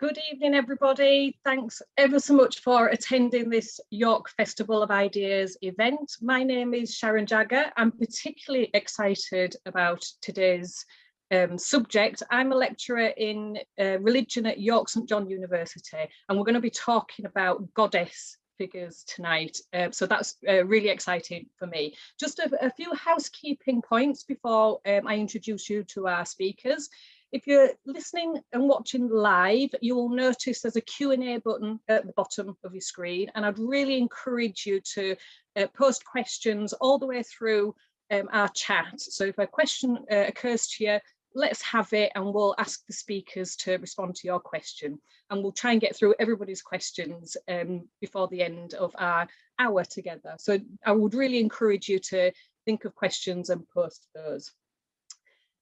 Good evening, everybody. Thanks ever so much for attending this York Festival of Ideas event. My name is Sharon Jagger. I'm particularly excited about today's subject. I'm a lecturer in religion at York St John University, and we're going to be talking about goddess figures tonight. So that's really exciting for me. Just a few housekeeping points before I introduce you to our speakers. If you're listening and watching live, you will notice there's a Q&A button at the bottom of your screen, and I'd really encourage you to post questions all the way through our chat. So if a question occurs to you, let's have it, and we'll ask the speakers to respond to your question, and we'll try and get through everybody's questions before the end of our hour together. So I would really encourage you to think of questions and post those.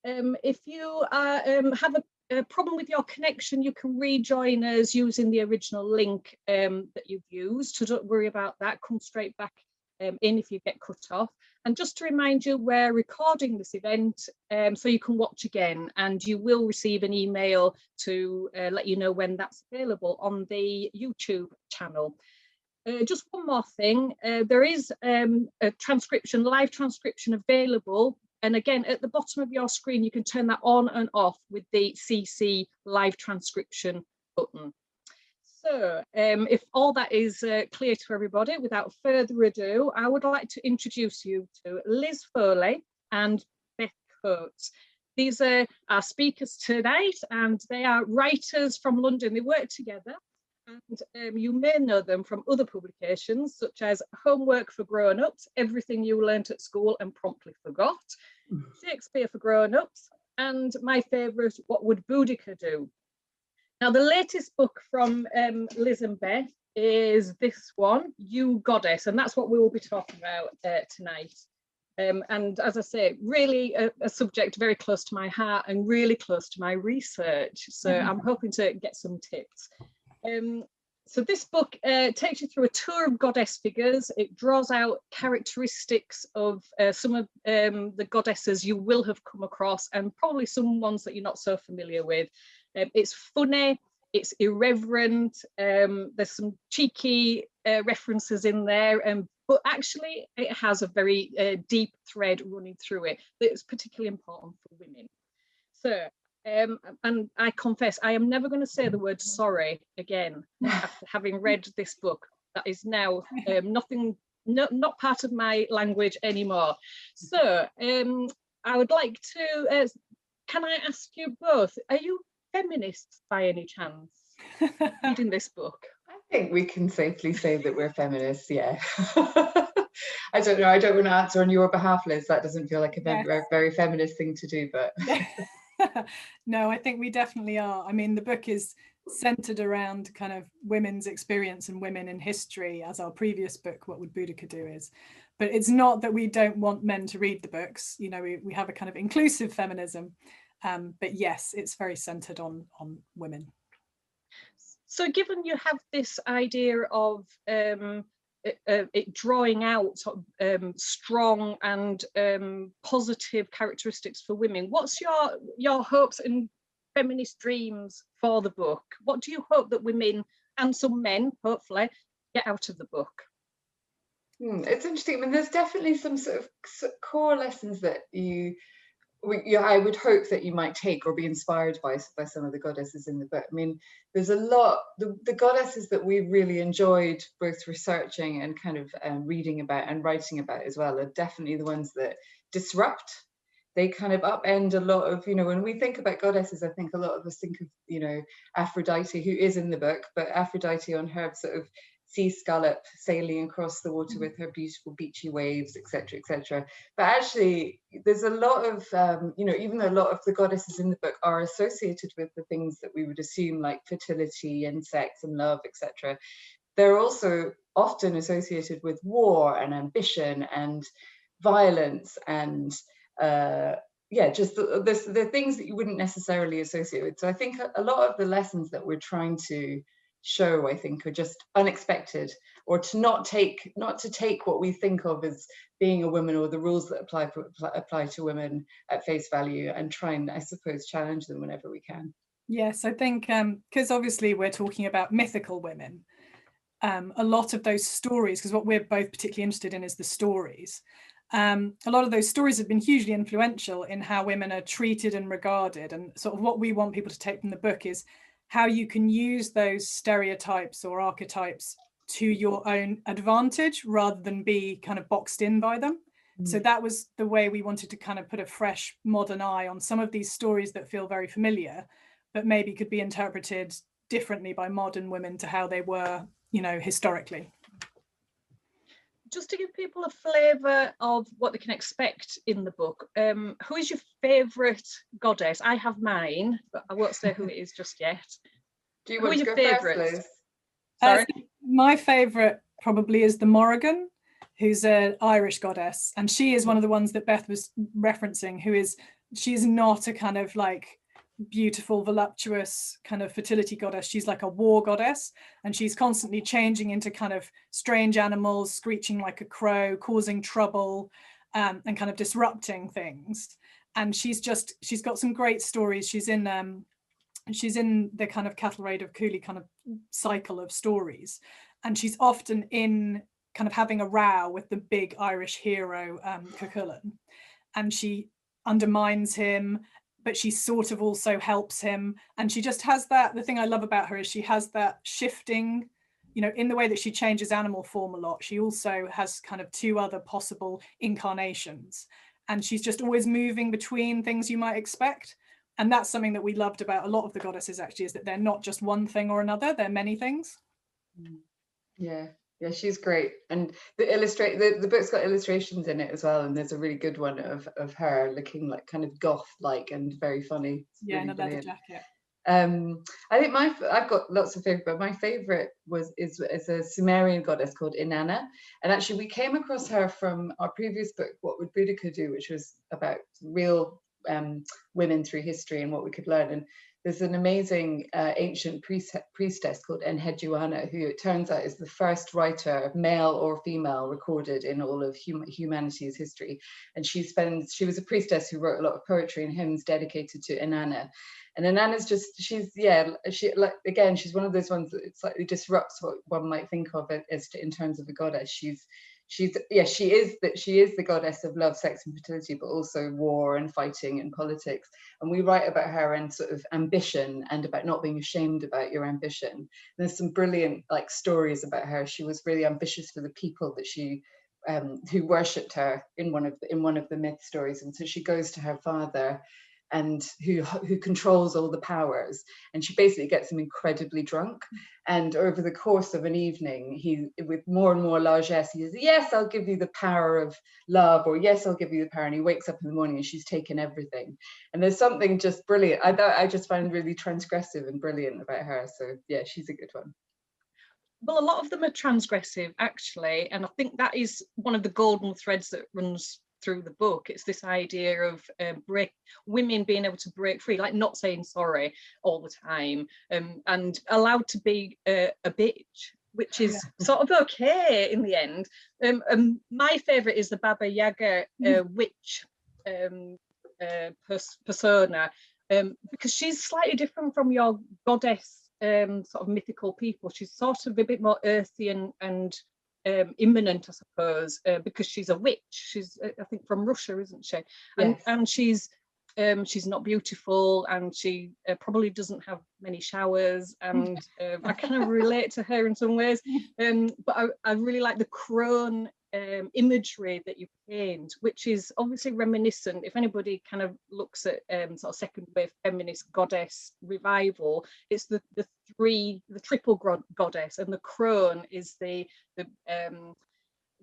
If you have a problem with your connection, you can rejoin us using the original link that you've used, so don't worry about that. Come straight back in if you get cut off. And just to remind you, we're recording this event so you can watch again, and you will receive an email to let you know when that's available on the YouTube channel. Just one more thing, there is a transcription, live transcription available. And again, at the bottom of your screen, you can turn that on and off with the CC live transcription button. So if all that is clear to everybody, without further ado, I would like to introduce you to Liz Foley and Beth Coates. These are our speakers tonight, and they are writers from London. They work together, and you may know them from other publications such as Homework for Grown-Ups, Everything You Learnt at School and Promptly Forgot, Shakespeare for Grown-Ups, and my favourite, What Would Boudica Do? Now, the latest book from Liz and Beth is this one, You Goddess, and that's what we will be talking about tonight. And as I say, really a subject very close to my heart and really close to my research. So I'm hoping to get some tips. So this book takes you through a tour of goddess figures. It draws out characteristics of some of the goddesses you will have come across, and probably some ones that you're not so familiar with. It's funny, it's irreverent, there's some cheeky references in there, but actually it has a very deep thread running through it that's particularly important for women. So, and I confess, I am never going to say the word sorry again after having read this book. That is now not part of my language anymore. So I would like to, can I ask you both, are you feminists by any chance reading this book? I think we can safely say that we're feminists, yeah. I don't know, I don't want to answer on your behalf, Liz. That doesn't feel like a very feminist thing to do, but... No, I think we definitely are. I mean, the book is centered around kind of women's experience and women in history, as our previous book, What Would Boudica Do, is. But it's not that we don't want men to read the books. You know, we have a kind of inclusive feminism. But yes, it's very centered on women. So given you have this idea of it drawing out sort of, strong and positive characteristics for women, what's your hopes and feminist dreams for the book? What do you hope that women and some men, hopefully, get out of the book? It's interesting. I mean, there's definitely some sort of core lessons that I would hope that you might take or be inspired by some of the goddesses in the book. I mean, there's a lot, the goddesses that we really enjoyed both researching and kind of reading about and writing about as well are definitely the ones that disrupt. They kind of upend a lot of, you know, when we think about goddesses, I think a lot of us think of, you know, Aphrodite, who is in the book, but Aphrodite on her sort of sea scallop sailing across the water with her beautiful beachy waves, etc., etc. But actually, there's a lot of, you know, even though a lot of the goddesses in the book are associated with the things that we would assume, like fertility and sex and love, etc., they're also often associated with war and ambition and violence and just the things that you wouldn't necessarily associate with. So I think a lot of the lessons that we're trying to show, I think, are just unexpected, or to not to take what we think of as being a woman or the rules that apply to women at face value, and try and, I suppose, challenge them whenever we can. Yes, I think because obviously we're talking about mythical women, a lot of those stories, because what we're both particularly interested in is the stories. A lot of those stories have been hugely influential in how women are treated and regarded. And sort of what we want people to take from the book is how you can use those stereotypes or archetypes to your own advantage rather than be kind of boxed in by them. So that was the way we wanted to kind of put a fresh modern eye on some of these stories that feel very familiar, but maybe could be interpreted differently by modern women to how they were, you know, historically. Just to give people a flavour of what they can expect in the book, who is your favourite goddess? I have mine, but I won't say who it is just yet. Do you Who want are to your go favourites? first, Liz? Sorry? My favourite probably is the Morrigan, who's an Irish goddess, and she is one of the ones that Beth was referencing, she's not a kind of like beautiful, voluptuous kind of fertility goddess. She's like a war goddess, and she's constantly changing into kind of strange animals, screeching like a crow, causing trouble, and kind of disrupting things. And she's got some great stories. She's in the kind of Cattle Raid of Cooley kind of cycle of stories, and she's often in kind of having a row with the big Irish hero Cuchulainn, and she undermines him, but she sort of also helps him. And she just has that, the thing I love about her is she has that shifting, you know, in the way that she changes animal form a lot, she also has kind of two other possible incarnations, and she's just always moving between things you might expect. And that's something that we loved about a lot of the goddesses, actually, is that they're not just one thing or another, they're many things. Yeah, she's great. And the book's got illustrations in it as well, and there's a really good one of her looking like kind of goth-like and very funny. It's yeah, really in a leather jacket. I think I've got lots of favorite, but my favorite is a Sumerian goddess called Inanna, and actually we came across her from our previous book, What Would Boudica Do, which was about real women through history and what we could learn. And there's an amazing ancient priestess called Enheduanna, who it turns out is the first writer, male or female, recorded in all of humanity's history. And she was a priestess who wrote a lot of poetry and hymns dedicated to Inanna. And Inanna's she's one of those ones that it slightly disrupts what one might think of it as in terms of a goddess. She is the goddess of love, sex, and fertility, but also war and fighting and politics. And we write about her and sort of ambition and about not being ashamed about your ambition. There's some brilliant stories about her. She was really ambitious for the people that she who worshipped her in one of the myth stories. And so she goes to her father, and who controls all the powers, and she basically gets him incredibly drunk, and over the course of an evening, he, with more and more largesse, he says, yes, I'll give you the power of love, or yes, I'll give you the power, and he wakes up in the morning and she's taken everything. And there's something just brilliant, I just find really transgressive and brilliant about her. So yeah, she's a good one. Well, a lot of them are transgressive, actually, and I think that is one of the golden threads that runs through the book. It's this idea of women being able to break free, like not saying sorry all the time, and allowed to be a bitch, which is sort of okay in the end. My favourite is the Baba Yaga witch persona, because she's slightly different from your goddess sort of mythical people. She's sort of a bit more earthy and immanent, I suppose, because she's a witch. She's, I think, from Russia, isn't she? And, yes. And she's not beautiful, and she probably doesn't have many showers, and I kind of relate to her in some ways. But I really like the crone imagery that you paint, which is obviously reminiscent. If anybody kind of looks at sort of second wave feminist goddess revival, it's the triple goddess, and the crone is the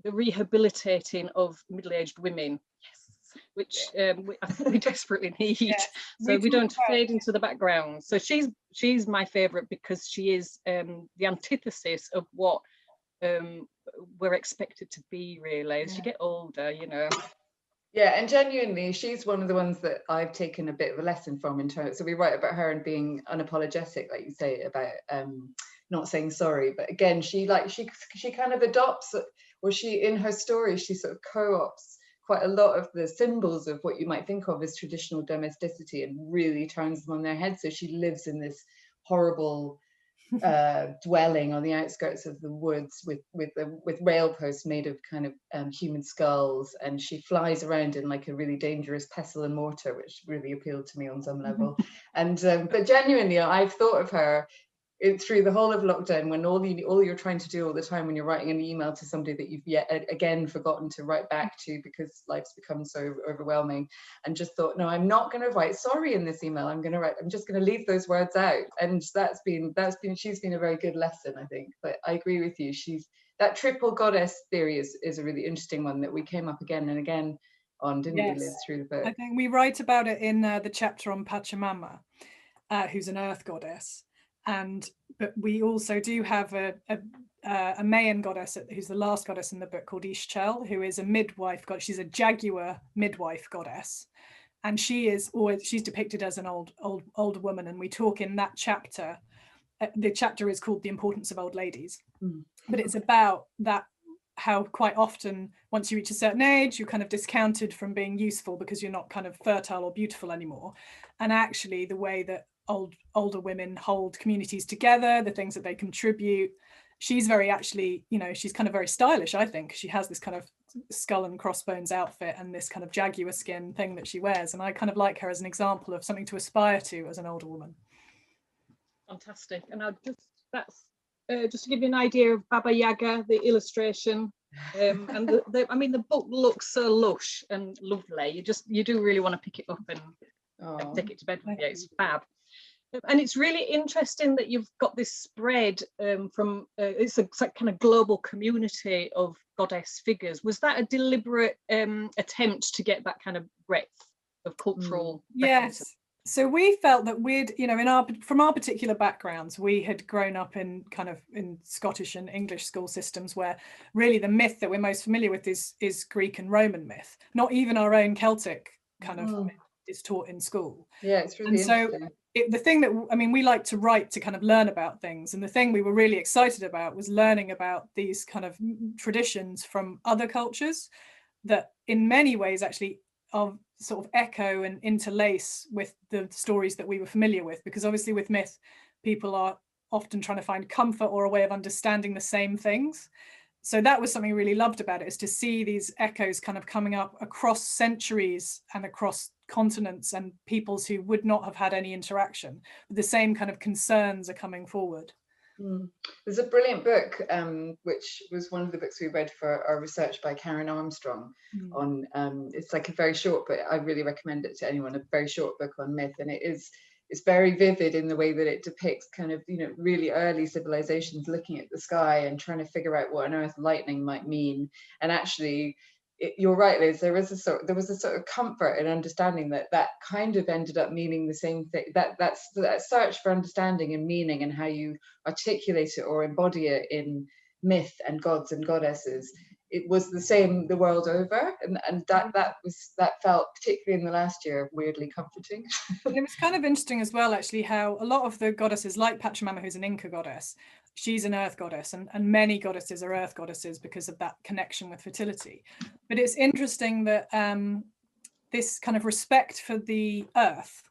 rehabilitating of middle-aged women. Yes, which I think we desperately need. Yes, so we don't fade into the background. So she's my favourite because she is the antithesis of what we're expected to be, really, as you get older, you know. Yeah, and genuinely, she's one of the ones that I've taken a bit of a lesson from in terms. So we write about her and being unapologetic, like you say, about not saying sorry. But again, she kind of adopts, or she in her story, she sort of co-opts quite a lot of the symbols of what you might think of as traditional domesticity and really turns them on their head. So she lives in this horrible dwelling on the outskirts of the woods with rail posts made of kind of human skulls, and she flies around in like a really dangerous pestle and mortar, which really appealed to me on some level. And but genuinely, I've thought of her through the whole of lockdown, when all you're trying to do all the time when you're writing an email to somebody that you've yet again forgotten to write back to because life's become so overwhelming, and just thought, no, I'm not going to write sorry in this email. I'm just going to leave those words out. And she's been a very good lesson, I think. But I agree with you. That triple goddess theory is a really interesting one that we came up again and again on, didn't we, Liz, through the book? I think we write about it in the chapter on Pachamama, who's an earth goddess. But we also do have a Mayan goddess who's the last goddess in the book, called Ishchel, who is a midwife goddess. She's a jaguar midwife goddess, and she's depicted as an older woman. And we talk in that chapter. The chapter is called "The Importance of Old Ladies," but it's about that, how quite often once you reach a certain age, you're kind of discounted from being useful because you're not kind of fertile or beautiful anymore. And actually, the way that older women hold communities together, the things that they contribute. She's she's kind of very stylish, I think. She has this kind of skull and crossbones outfit and this kind of jaguar skin thing that she wears. And I kind of like her as an example of something to aspire to as an older woman. Fantastic. And that's just to give you an idea of Baba Yaga, the illustration. And the book looks so lush and lovely. You do really want to pick it up and take it to bed with you. It's fab. And it's really interesting that you've got this spread from it's a kind of global community of goddess figures. Was that a deliberate attempt to get that kind of breadth of cultural? Yes. So we felt that from our particular backgrounds, we had grown up in Scottish and English school systems where really the myth that we're most familiar with is Greek and Roman myth. Not even our own Celtic kind of myth is taught in school. Yeah, it's really interesting. The thing that we like to write to kind of learn about things, and the thing we were really excited about was learning about these kind of traditions from other cultures that in many ways actually are sort of echo and interlace with the stories that we were familiar with, because obviously with myth people are often trying to find comfort or a way of understanding the same things. So that was something we really loved about it, is to see these echoes kind of coming up across centuries and across continents and peoples who would not have had any interaction. The same kind of concerns are coming forward. There's a brilliant book, which was one of the books we read for our research by Karen Armstrong on, it's like a very short, but I really recommend it to anyone, a very short book on myth. And it's very vivid in the way that it depicts kind of, really early civilizations looking at the sky and trying to figure out what on earth lightning might mean. And actually, you're right, Liz, there was a sort of comfort in understanding that kind of ended up meaning the same thing, that search for understanding and meaning and how you articulate it or embody it in myth and gods and goddesses. It was the same the world over, and that felt, particularly in the last year, weirdly comforting. And it was kind of interesting as well, actually, how a lot of the goddesses, like Pachamama, who's an Inca goddess, she's an earth goddess, and many goddesses are earth goddesses because of that connection with fertility. But it's interesting that this kind of respect for the earth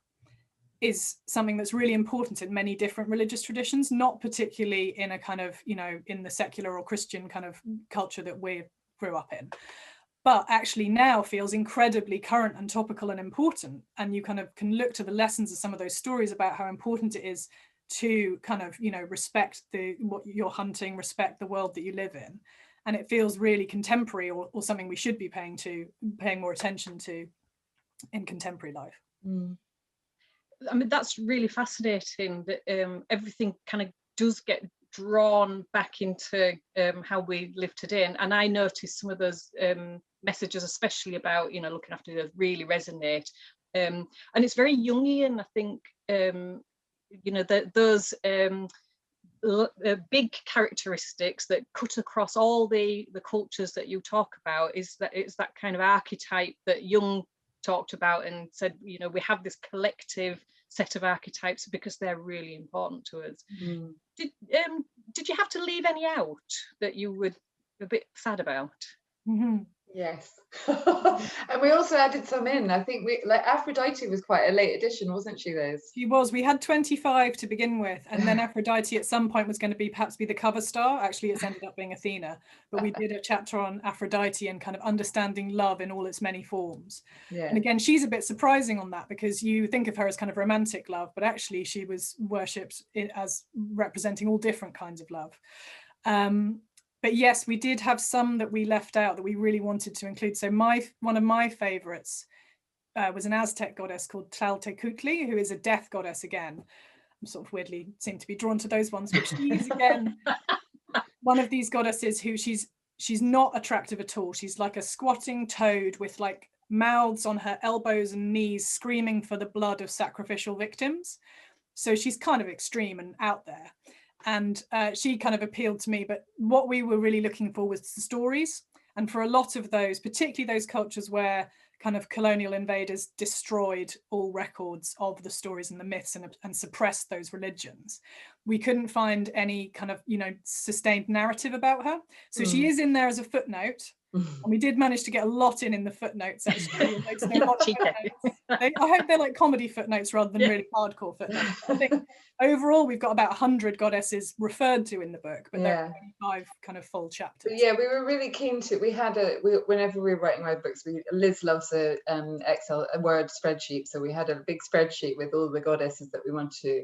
is something that's really important in many different religious traditions, not particularly in a kind of, in the secular or Christian kind of culture that we grew up in, but actually now feels incredibly current and topical and important. And you kind of can look to the lessons of some of those stories about how important it is to kind of, respect what you're hunting, respect the world that you live in. And it feels really contemporary, or something we should be paying more attention to in contemporary life. That's really fascinating that everything kind of does get drawn back into how we live today. And I noticed some of those messages, especially about, looking after those, really resonate. And it's very Jungian, I think, those big characteristics that cut across all the cultures that you talk about is that it's that kind of archetype that Jung talked about and said, we have this collective set of archetypes because they're really important to us. Did you have to leave any out that you were a bit sad about? Yes. And we also added some in. I think we, like, Aphrodite was quite a late addition, wasn't she, Liz? She was. We had 25 to begin with, and then Aphrodite at some point was going to perhaps be the cover star. Actually, it's ended up being Athena, but we did a chapter on Aphrodite and kind of understanding love in all its many forms. Yeah. And again, she's a bit surprising on that, because you think of her as kind of romantic love, but actually she was worshipped as representing all different kinds of love. But yes, we did have some that we left out that we really wanted to include. So one of my favorites was an Aztec goddess called Tlaltecutli, who is a death goddess again. I'm sort of weirdly seem to be drawn to those ones, but she's again one of these goddesses who she's not attractive at all. She's like a squatting toad with like mouths on her elbows and knees, screaming for the blood of sacrificial victims. So she's kind of extreme and out there. And she kind of appealed to me, but what we were really looking for was the stories. And for a lot of those, particularly those cultures where kind of colonial invaders destroyed all records of the stories and the myths and suppressed those religions, we couldn't find any kind of, sustained narrative about her. So she is in there as a footnote. And we did manage to get a lot in the footnotes, actually. I hope they're like comedy footnotes rather than really hardcore footnotes. I think overall we've got about 100 goddesses referred to in the book, but there are 5 kind of full chapters. But yeah, we were really keen to. Whenever we were writing our books, Liz loves a Word spreadsheet, so we had a big spreadsheet with all the goddesses that we want to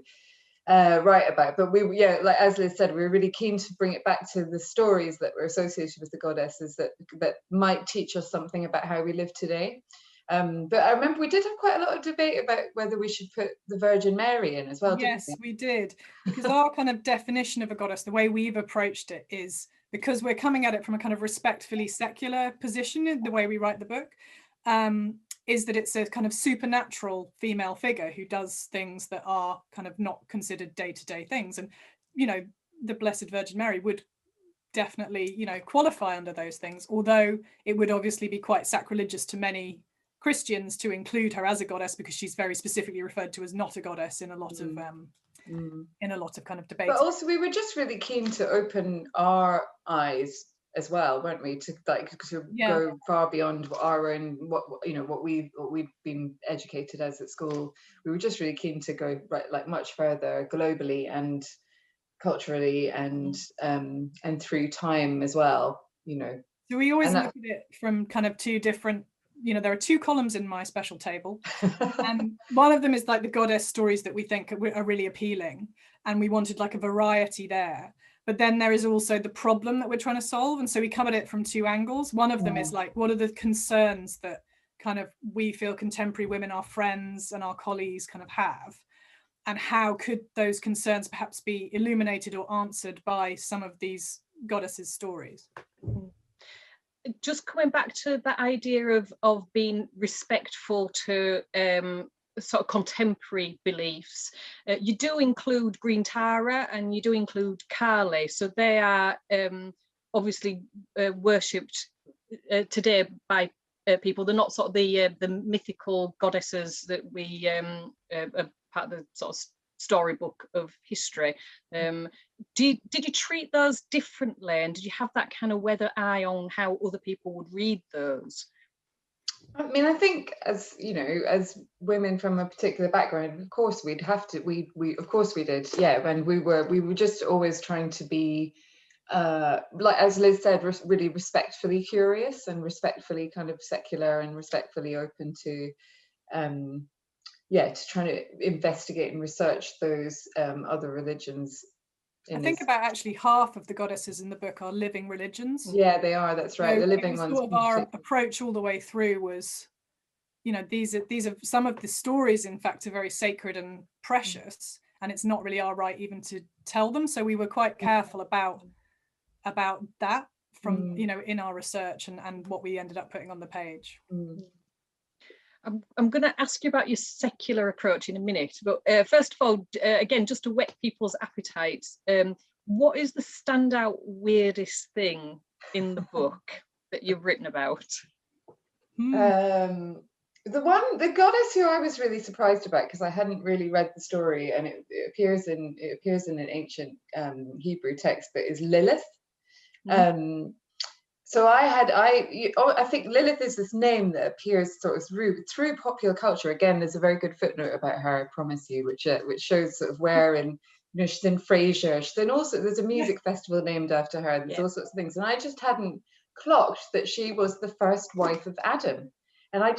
write about. But like as Liz said, we were really keen to bring it back to the stories that were associated with the goddesses that might teach us something about how we live today. But I remember we did have quite a lot of debate about whether we should put the Virgin Mary in as well. Yes, we did, because our kind of definition of a goddess, the way we've approached it, is because we're coming at it from a kind of respectfully secular position in the way we write the book, is that it's a kind of supernatural female figure who does things that are kind of not considered day-to-day things. And, the Blessed Virgin Mary would definitely, qualify under those things, although it would obviously be quite sacrilegious to many Christians to include her as a goddess, because she's very specifically referred to as not a goddess in a lot of kind of debate. But also we were just really keen to open our eyes as well, weren't we, to go far beyond our own what we've been educated as at school. We were just really keen to go much further globally and culturally and through time as well. So we always look at it from kind of 2 different. There are 2 columns in my special table, and one of them is like the goddess stories that we think are really appealing, and we wanted like a variety there. But then there is also the problem that we're trying to solve, and so we come at it from 2 angles. One of them is like, what are the concerns that kind of we feel contemporary women, our friends and our colleagues kind of have, and how could those concerns perhaps be illuminated or answered by some of these goddesses' stories? Just coming back to that idea of being respectful to sort of contemporary beliefs, you do include Green Tara and you do include Kali, so they are obviously worshipped today by people. They're not sort of the mythical goddesses that we are part of the sort of storybook of history. Did you treat those differently, and did you have that kind of weather eye on how other people would read those? I mean, I think as women from a particular background, of course we'd have to. We of course we did, yeah. And we were just always trying to be, like as Liz said, really respectfully curious and respectfully kind of secular and respectfully open to, to trying to investigate and research those other religions. I think about actually half of the goddesses in the book are living religions. Yeah, they are. That's right. So the living ones. Sort of our approach all the way through was, these are some of the stories. In fact, are very sacred and precious, and it's not really our right even to tell them. So we were quite careful about that from in our research and what we ended up putting on the page. I'm going to ask you about your secular approach in a minute, but first of all, again, just to whet people's appetites, what is the standout weirdest thing in the book that you've written about? The goddess who I was really surprised about, because I hadn't really read the story, and it appears in an ancient Hebrew text, but is Lilith. So So I think Lilith is this name that appears sort of through popular culture. Again, there's a very good footnote about her, I promise you, which shows sort of where in, she's in Freyja. She's in also, there's a music festival named after her. There's all sorts of things. And I just hadn't clocked that she was the first wife of Adam. And I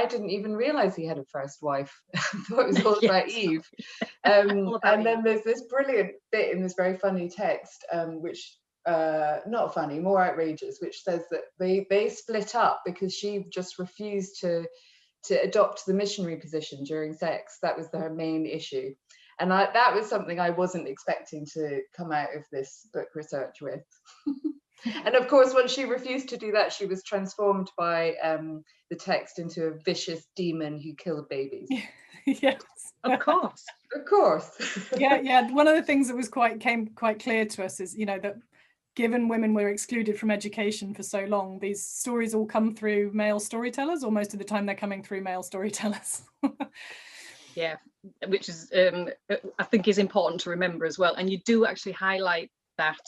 didn't even realize he had a first wife. I thought it was all about Eve. And then there's this brilliant bit in this very funny text, which not funny, more outrageous, which says that they split up because she just refused to adopt the missionary position during sex. That was her main issue. And that was something I wasn't expecting to come out of this book research with. And of course, when she refused to do that, she was transformed by the text into a vicious demon who killed babies. Yes, of course. Of course. Yeah. One of the things that came quite clear to us is, that given women were excluded from education for so long, these stories all come through male storytellers, or most of the time they're coming through male storytellers. Yeah, which is I think is important to remember as well. And you do actually highlight that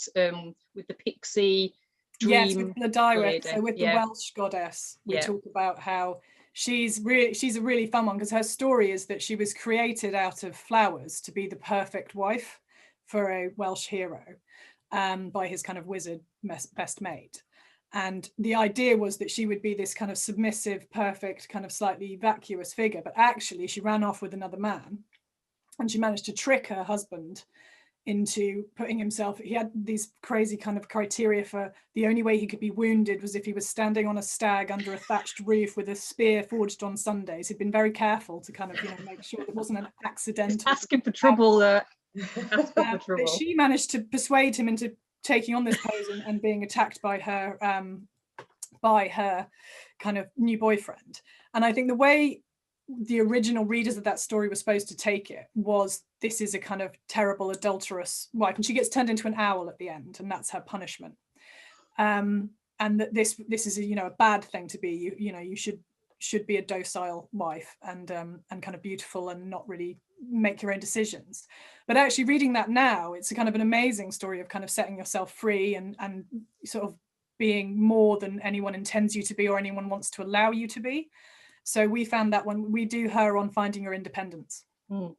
with the pixie dream. Yes, with the direct. lady. So with the Welsh goddess, we talk about how she's a really fun one, because her story is that she was created out of flowers to be the perfect wife for a Welsh hero, by his kind of wizard best mate. And the idea was that she would be this kind of submissive, perfect, kind of slightly vacuous figure, but actually she ran off with another man, and she managed to trick her husband into putting himself, he had these crazy kind of criteria for the only way he could be wounded was if he was standing on a stag under a thatched roof with a spear forged on Sundays. He'd been very careful to kind of, make sure it wasn't an accidental. Asking for trouble. But she managed to persuade him into taking on this pose and being attacked by her kind of new boyfriend. And I think the way the original readers of that story were supposed to take it was, this is a kind of terrible adulterous wife, and she gets turned into an owl at the end, and that's her punishment. And that this is a bad thing to be. You should be a docile wife and kind of beautiful and not really make your own decisions. But actually reading that now, it's a kind of an amazing story of kind of setting yourself free and sort of being more than anyone intends you to be or anyone wants to allow you to be. So we found that when we do her on finding your independence. We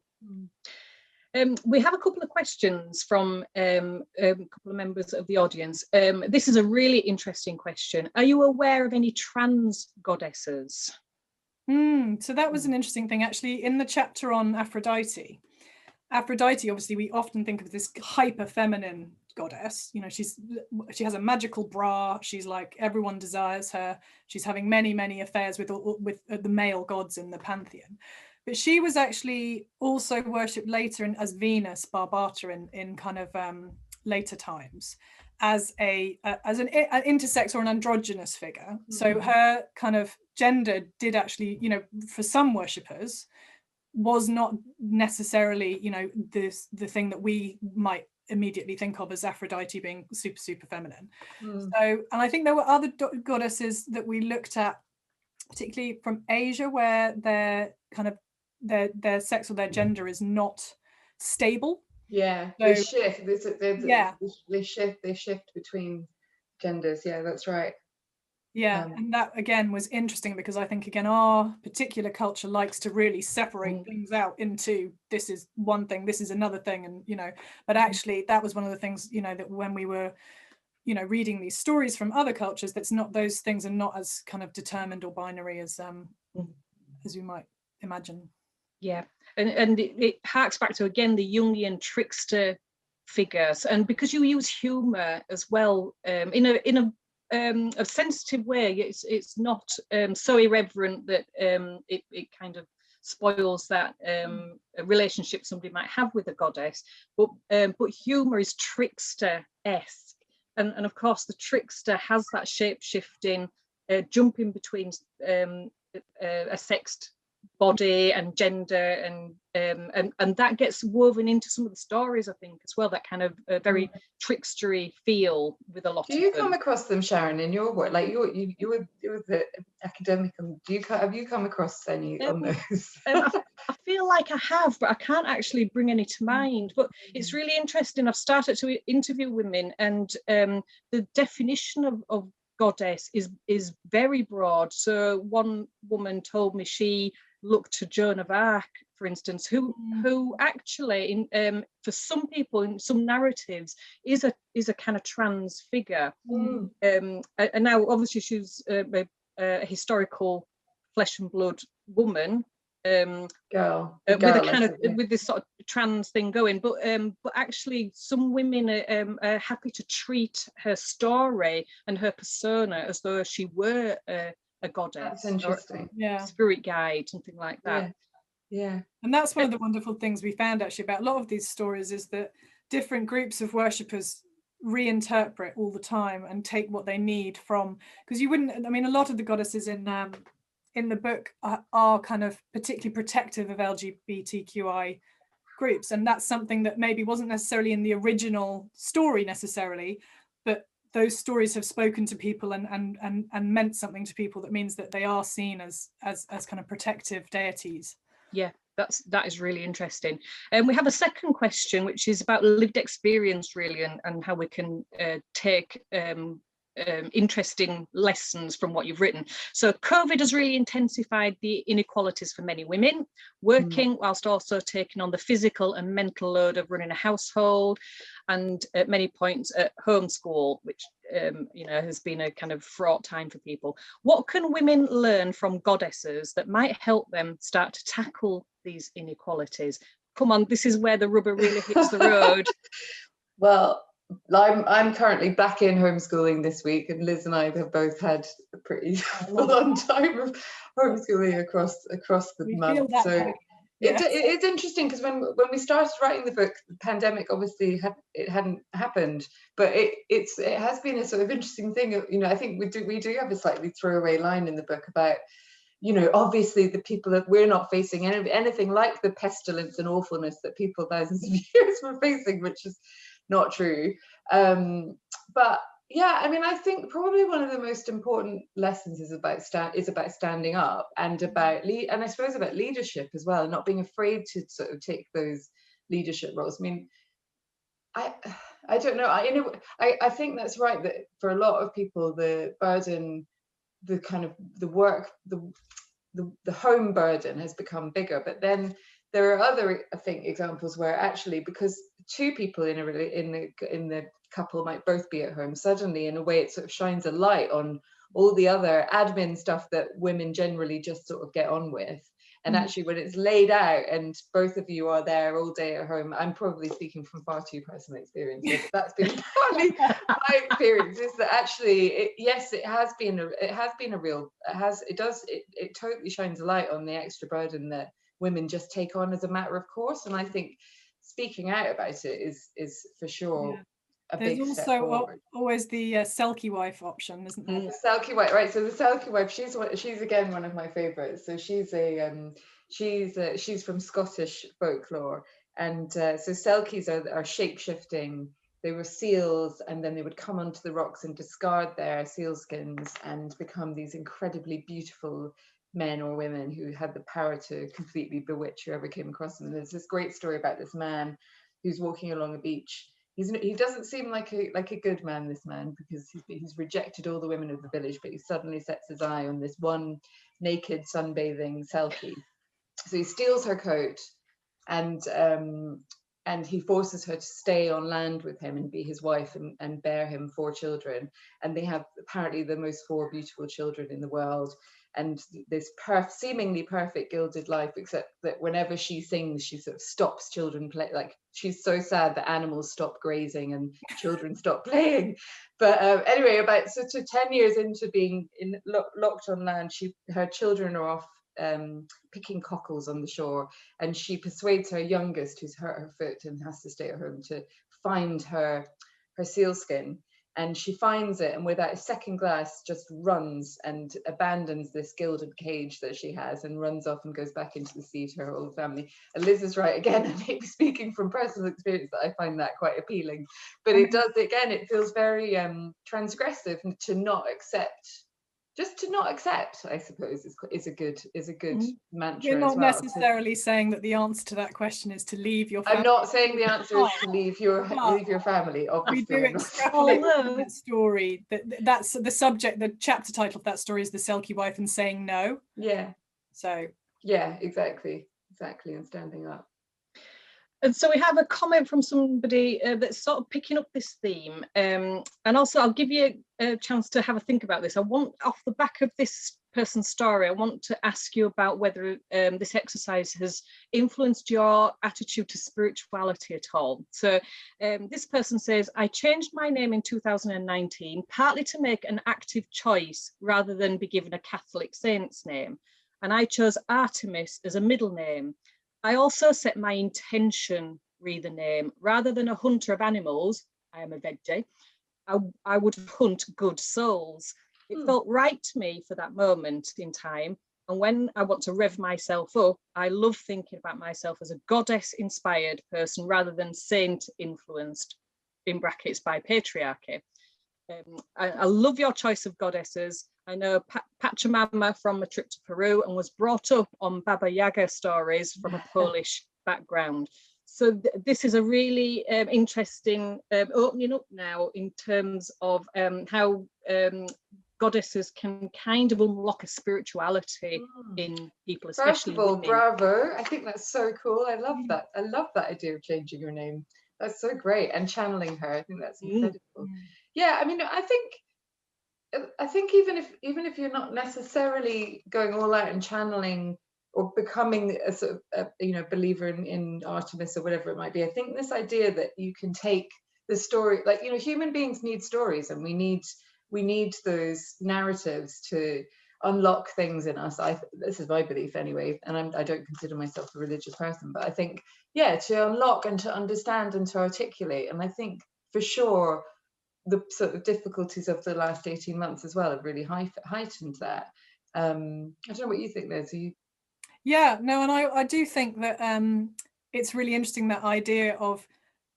have a couple of questions from a couple of members of the audience. This is a really interesting question. Are you aware of any trans goddesses? So that was an interesting thing, actually. In the chapter on Aphrodite, obviously, we often think of this hyper feminine goddess. She has a magical bra. She's like, everyone desires her. She's having many affairs with the male gods in the pantheon. But she was actually also worshipped later as Venus Barbata in kind of later times, as an intersex or an androgynous figure. So her kind of gender did actually, for some worshippers, was not necessarily, the thing that we might immediately think of as Aphrodite being super feminine. So, and I think there were other goddesses that we looked at, particularly from Asia, where their kind of their sex or their gender is not stable. Yeah, so, they shift. They shift between genders. Yeah, that's right. Yeah, and that again was interesting, because I think again our particular culture likes to really separate things out into, this is one thing, this is another thing, and but actually that was one of the things that when we were reading these stories from other cultures, that's not, those things are not as kind of determined or binary as you might imagine. Yeah, and it harks back to again the Jungian trickster figures, and because you use humor as well in a sensitive way, it's not so irreverent that it kind of spoils that relationship somebody might have with a goddess, but humor is trickster-esque, and of course the trickster has that shape-shifting jumping between a sexed body and gender, and that gets woven into some of the stories, I think, as well, that kind of very trickstery feel with a lot of them. Do you come across them, Sharon, in your work? Like you were the academic, and have you come across any on those? I feel like I have, but I can't actually bring any to mind. But it's really interesting. I've started to interview women, and the definition of goddess is very broad. So one woman told me she looked to Joan of Arc, for instance, who actually, for some people in some narratives, is a kind of trans figure. And now, obviously, she's a historical flesh and blood woman. Girl, with a kind of with this sort of trans thing going, but actually some women are happy to treat her story and her persona as though she were a goddess. That's interesting. Or a spirit guide, something like that. Yeah. And that's one of the wonderful things we found actually about a lot of these stories, is that different groups of worshippers reinterpret all the time and take what they need from, because you wouldn't, I mean, a lot of the goddesses in the book are kind of particularly protective of LGBTQI groups, and that's something that maybe wasn't necessarily in the original story necessarily, but those stories have spoken to people and meant something to people that means that they are seen as kind of protective deities. Yeah, that is really interesting. And we have a second question, which is about lived experience, really, and how we can take interesting lessons from what you've written. So COVID has really intensified the inequalities for many women, working whilst also taking on the physical and mental load of running a household, and at many points at homeschool, which has been a kind of fraught time for people. What can women learn from goddesses that might help them start to tackle these inequalities? Come on, this is where the rubber really hits the road. Well, I'm currently back in homeschooling this week, and Liz and I have both had a pretty full-on time of homeschooling across the month. So it's interesting, because when we started writing the book, the pandemic obviously hadn't happened, but it has been a sort of interesting thing. I think we do have a slightly throwaway line in the book about, obviously the people that we're not facing anything like the pestilence and awfulness that people thousands of years were facing, which is not true. But yeah, I mean, I think probably one of the most important lessons is about standing up, and and I suppose about leadership as well, and not being afraid to sort of take those leadership roles. I mean, I don't know. I think that's right, that for a lot of people, the burden, the kind of the work, the home burden has become bigger. But then there are other, I think, examples where actually, because two people in the couple might both be at home, suddenly in a way it sort of shines a light on all the other admin stuff that women generally just sort of get on with. And actually, when it's laid out and both of you are there all day at home, I'm probably speaking from far too personal experience, but that's been partly my experience, is that actually, it totally shines a light on the extra burden that women just take on as a matter of course. And I think speaking out about it is for sure a big step forward. There's also always the Selkie wife option, isn't there? The Selkie wife, right? So the Selkie wife, she's again one of my favorites. So she's from Scottish folklore, and so Selkies are shape-shifting. They were seals, and then they would come onto the rocks and discard their seal skins and become these incredibly beautiful men or women who had the power to completely bewitch whoever came across them. And there's this great story about this man who's walking along a beach. He doesn't seem like a good man, this man, because he's rejected all the women of the village, but he suddenly sets his eye on this one naked sunbathing Selkie. So he steals her coat, and he forces her to stay on land with him and be his wife and bear him 4 children. And they have apparently the most 4 beautiful children in the world. And this seemingly perfect gilded life, except that whenever she sings, she sort of stops children play. Like, she's so sad that animals stop grazing and children stop playing. But anyway, about 10 years into being locked on land, her children are off picking cockles on the shore, and she persuades her youngest, who's hurt her foot and has to stay at home, to find her sealskin. And she finds it, and without a second glass, just runs and abandons this gilded cage that she has and runs off and goes back into the sea to her whole family. And Liz is right again, I may be speaking from personal experience, that I find that quite appealing. But it does, again, it feels very transgressive to not accept just to not accept, I suppose, is a good mantra. You're not as well. necessarily saying that the answer to that question is to leave your family. I'm not saying the answer is to leave your family, obviously. We do extrapolate from that story. That's the subject, the chapter title of that story is The Selkie Wife and Saying No. Yeah. So. Yeah, exactly, and standing up. And so we have a comment from somebody that's sort of picking up this theme. And also I'll give you a chance to have a think about this. I want, off the back of this person's story, I want to ask you about whether this exercise has influenced your attitude to spirituality at all. So this person says, I changed my name in 2019, partly to make an active choice rather than be given a Catholic saint's name. And I chose Artemis as a middle name. I also set my intention, read the name, rather than a hunter of animals, I am a veggie, I would hunt good souls. It felt right to me for that moment in time. And when I want to rev myself up, I love thinking about myself as a goddess-inspired person rather than saint-influenced, in brackets, by patriarchy. I love your choice of goddesses. I know Pachamama from a trip to Peru and was brought up on Baba Yaga stories from a Polish background. So this is a really interesting opening up now in terms of how goddesses can kind of unlock a spirituality in people, especially First of all, women. bravo. I think that's so cool. I love that. I love that idea of changing your name. That's so great. And channeling her. I think that's incredible. Yeah, I mean, I think even if you're not necessarily going all out and channeling or becoming a sort of believer in Artemis or whatever it might be, I think this idea that you can take the story, like, human beings need stories, and we need those narratives to unlock things in us. This is my belief anyway, and I don't consider myself a religious person, but I think, yeah, to unlock and to understand and to articulate. And I think for sure the sort of difficulties of the last 18 months as well have really heightened that. I don't know what you think, Liz. Yeah, no, and I do think that it's really interesting, that idea of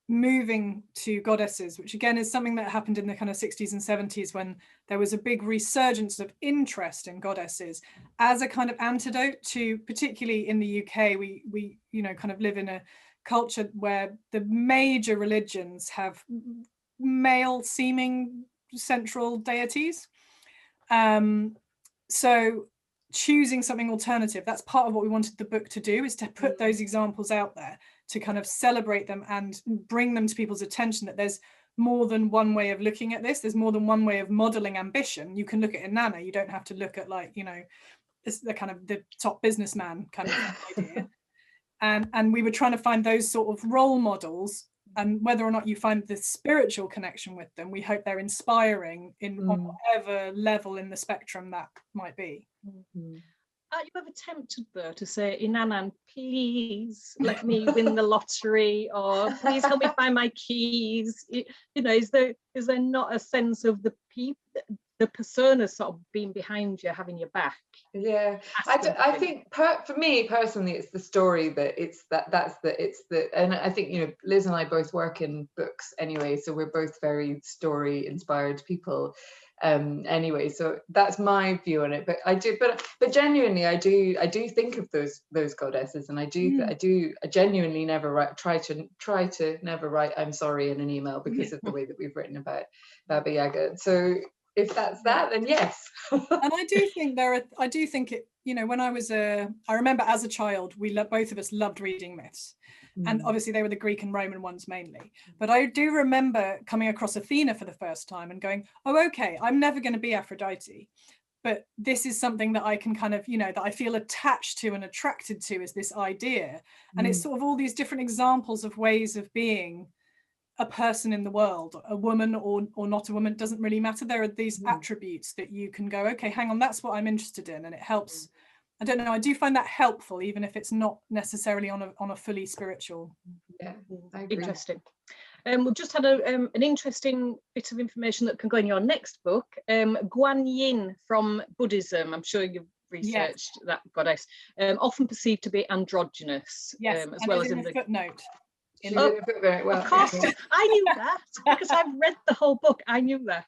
moving to goddesses, which again is something that happened in the kind of 60s and 70s when there was a big resurgence of interest in goddesses as a kind of antidote to, particularly in the UK, we kind of live in a culture where the major religions have male seeming central deities. So choosing something alternative, that's part of what we wanted the book to do, is to put those examples out there, to kind of celebrate them and bring them to people's attention, that there's more than one way of looking at this. There's more than one way of modeling ambition. You can look at Inanna, you don't have to look at, like, it's the kind of the top businessman kind of idea. And we were trying to find those sort of role models, and whether or not you find the spiritual connection with them, we hope they're inspiring on whatever level in the spectrum that might be. Are you ever tempted, though, to say, Inanna, please let me win the lottery, or please help me find my keys? Is there not a sense of the persona sort of being behind you, having your back? Yeah, I think for me personally, it's the story and I think Liz and I both work in books anyway, so we're both very story inspired people anyway, so that's my view on it. But genuinely, I do think of those goddesses, and I genuinely never try to never write I'm sorry in an email because of the way that we've written about Baba Yaga. So if that's that, then yes. And I do think when I remember as a child, both of us loved reading myths. And obviously they were the Greek and Roman ones mainly. But I do remember coming across Athena for the first time and going, oh, okay, I'm never going to be Aphrodite. But this is something that I can kind of, that I feel attached to and attracted to, is this idea. And it's sort of all these different examples of ways of being a person in the world, a woman or not a woman, doesn't really matter. There are these attributes that you can go, okay, hang on, that's what I'm interested in. And it helps. I don't know, I do find that helpful, even if it's not necessarily on a fully spiritual. Yeah, I agree. Interesting. We've just had an interesting bit of information that can go in your next book. Guan Yin from Buddhism, I'm sure you've researched that goddess, often perceived to be androgynous. Yes, as well as in the footnote. Of course, I knew that because I've read the whole book. I knew that.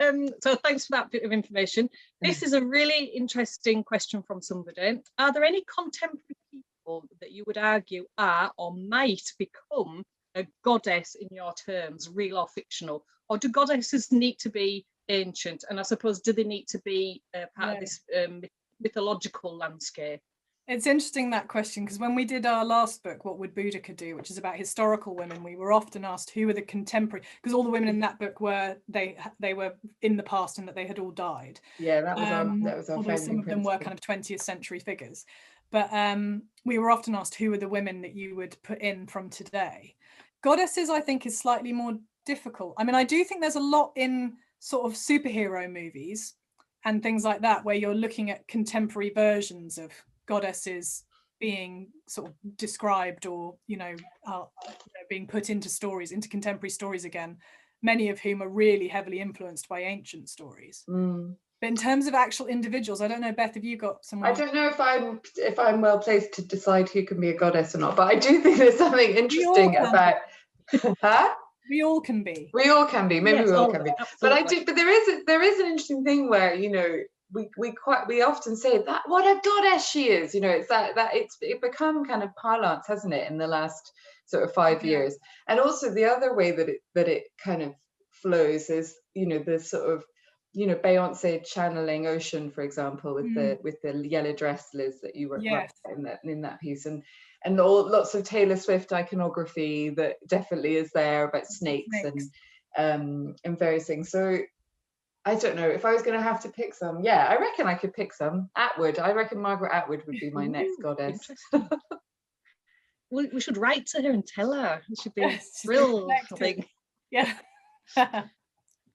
So thanks for that bit of information. This is a really interesting question from somebody. Are there any contemporary people that you would argue are or might become a goddess in your terms, real or fictional? Or do goddesses need to be ancient? And I suppose, do they need to be part of this mythological landscape? It's interesting, that question, because when we did our last book, What Would Boudica Do, which is about historical women, we were often asked who were the contemporary, because all the women in that book were they were in the past and that they had all died. Yeah, that was our although some of them were kind of 20th century figures. But we were often asked who were the women that you would put in from today. Goddesses, I think, is slightly more difficult. I mean, I do think there's a lot in sort of superhero movies and things like that where you're looking at contemporary versions of goddesses being sort of described, or being put into stories, into contemporary stories again, many of whom are really heavily influenced by ancient stories. But in terms of actual individuals, I don't know, Beth, have you got someone? I don't know if I'm well placed to decide who can be a goddess or not, but I do think there's something interesting about we all can be. We all can be. Maybe we all can be. Absolutely. But there is an interesting thing where, you know, we often say that what a goddess she is, you know, it's that it's become kind of parlance, hasn't it, in the last sort of 5 years. And also the other way that it kind of flows is, you know, the sort of, you know, Beyonce channeling Ocean, for example, with the yellow dress, Liz, that you were in that piece, and lots of Taylor Swift iconography that definitely is there about snakes. and various things. So I don't know if I was going to have to pick some. Yeah, I reckon I could pick some. Atwood. I reckon Margaret Atwood would be my next goddess. We should write to her and tell her. It should be thrilled, I think. Yeah.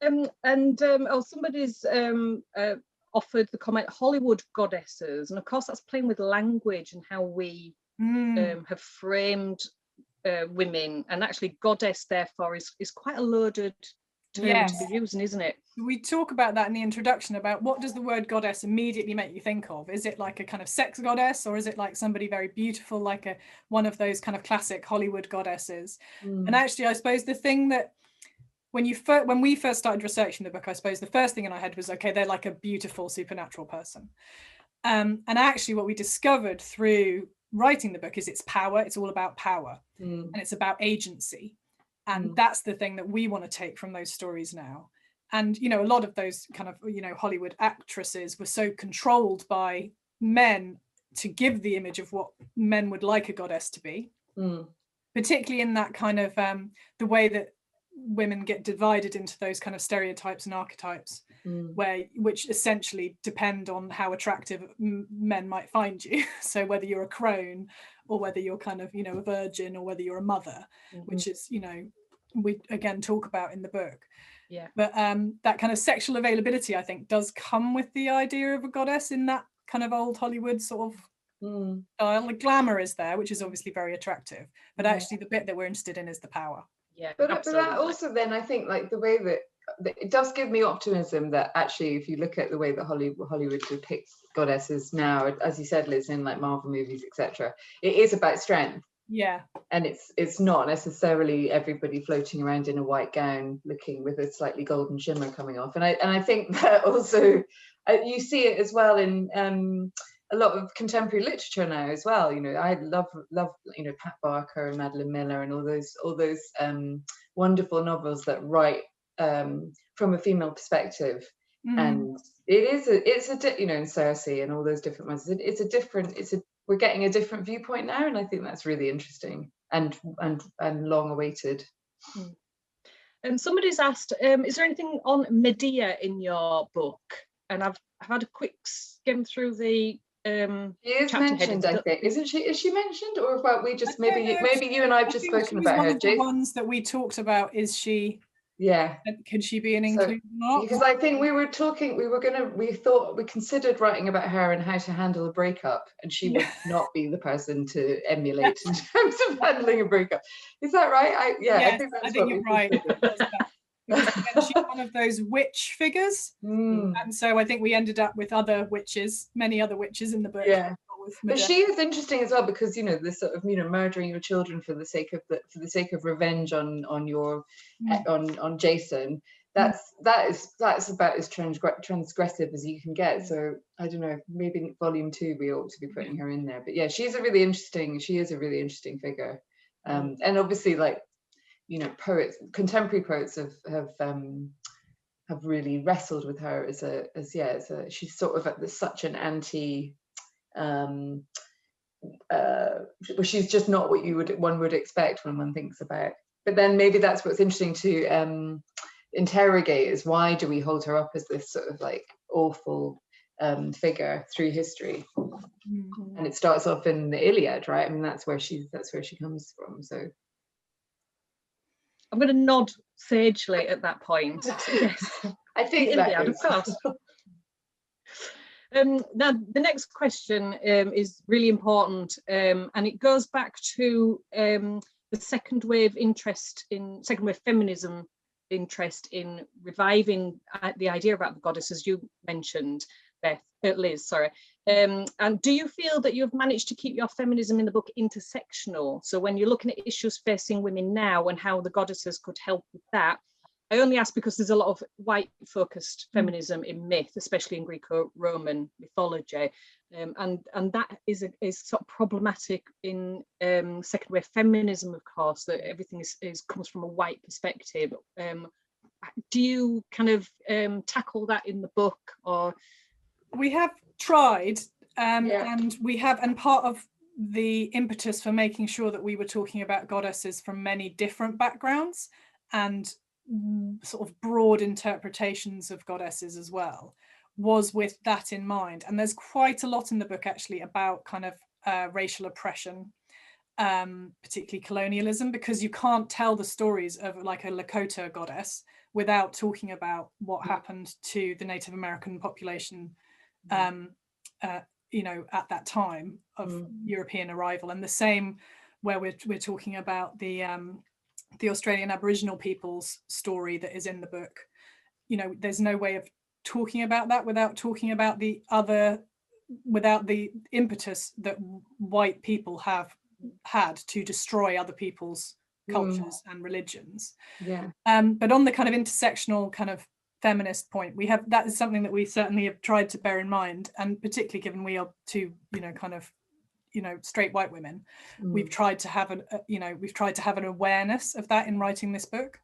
Somebody's offered the comment Hollywood goddesses, and of course that's playing with language and how we have framed women, and actually goddess therefore is quite a loaded term to be using, isn't it? We talk about that in the introduction, about what does the word goddess immediately make you think of? Is it like a kind of sex goddess, or is it like somebody very beautiful, like one of those kind of classic Hollywood goddesses? And actually, I suppose the thing that when we first started researching the book, I suppose the first thing in our head was, okay, they're like a beautiful supernatural person. And actually what we discovered through writing the book is it's power. It's all about power, and it's about agency. And that's the thing that we want to take from those stories now. And, you know, a lot of those kind of, you know, Hollywood actresses were so controlled by men to give the image of what men would like a goddess to be, particularly in that kind of the way that women get divided into those kind of stereotypes and archetypes, which essentially depend on how attractive men might find you. So whether you're a crone, or whether you're kind of, you know, a virgin, or whether you're a mother, which is, you know, we again talk about in the book. Yeah. But that kind of sexual availability, I think, does come with the idea of a goddess in that kind of old Hollywood sort of style. The glamour is there, which is obviously very attractive, but actually the bit that we're interested in is the power. Yeah, but that also then, I think, like the way that it does give me optimism that actually, if you look at the way that Hollywood depicts goddesses now, as you said, Liz, in like Marvel movies, etc., it is about strength. Yeah. And it's not necessarily everybody floating around in a white gown looking with a slightly golden shimmer coming off. And I think that also you see it as well in a lot of contemporary literature now as well. You know, I love you know, Pat Barker and Madeline Miller and all those wonderful novels that write from a female perspective. And it's a you know, in Cersei and all those different ones, we're getting a different viewpoint now, and I think that's really interesting and long awaited. Somebody's asked, is there anything on Medea in your book? And I've had a quick skim through the she is mentioned, I think. Isn't she? Is she mentioned, or about we just maybe you and I've just spoken about her? One of the ones that we talked about, is she? Yeah. Could she be an include? Because I think we considered writing about her and how to handle a breakup, and she would not be the person to emulate in terms of handling a breakup. Is that right? I think you're right. She's one of those witch figures, and so I think we ended up with many other witches in the book. Yeah. But she is interesting as well, because, you know, this sort of, you know, murdering your children for the sake of revenge on Jason, that's about as transgressive as you can get. So I don't know, maybe in volume 2 we ought to be putting her in there. But yeah, she is a really interesting figure. And obviously, like, you know, contemporary poets have really wrestled with her she's sort of such an anti, she's just not what one would expect when one thinks about. But then maybe that's what's interesting to interrogate, is why do we hold her up as this sort of like awful figure through history? And it starts off in the Iliad, right? I mean, that's where she comes from. So I'm going to nod sagely at that point. So yes, I think the Iliad, of course. Now, the next question is really important, and it goes back to the second wave feminism interest in reviving the idea about the goddesses you mentioned, Liz, sorry. And do you feel that you've managed to keep your feminism in the book intersectional? So when you're looking at issues facing women now and how the goddesses could help with that, I only ask because there's a lot of white-focused feminism in myth, especially in Greco-Roman mythology, and that is sort of problematic in second wave feminism, of course, that everything comes from a white perspective. Do you kind of tackle that in the book, or? We have tried, and part of the impetus for making sure that we were talking about goddesses from many different backgrounds and sort of broad interpretations of goddesses as well was with that in mind. And there's quite a lot in the book actually about kind of racial oppression, particularly colonialism, because you can't tell the stories of like a Lakota goddess without talking about what happened to the Native American population you know, at that time of European arrival. And the same where we're talking about the Australian Aboriginal people's story that is in the book. You know, there's no way of talking about that without talking about without the impetus that white people have had to destroy other people's cultures and religions. But on the kind of intersectional kind of feminist point, that is something that we certainly have tried to bear in mind, and particularly given we are two, you know, kind of, you know, straight white women, we've tried to have an awareness of that in writing this book.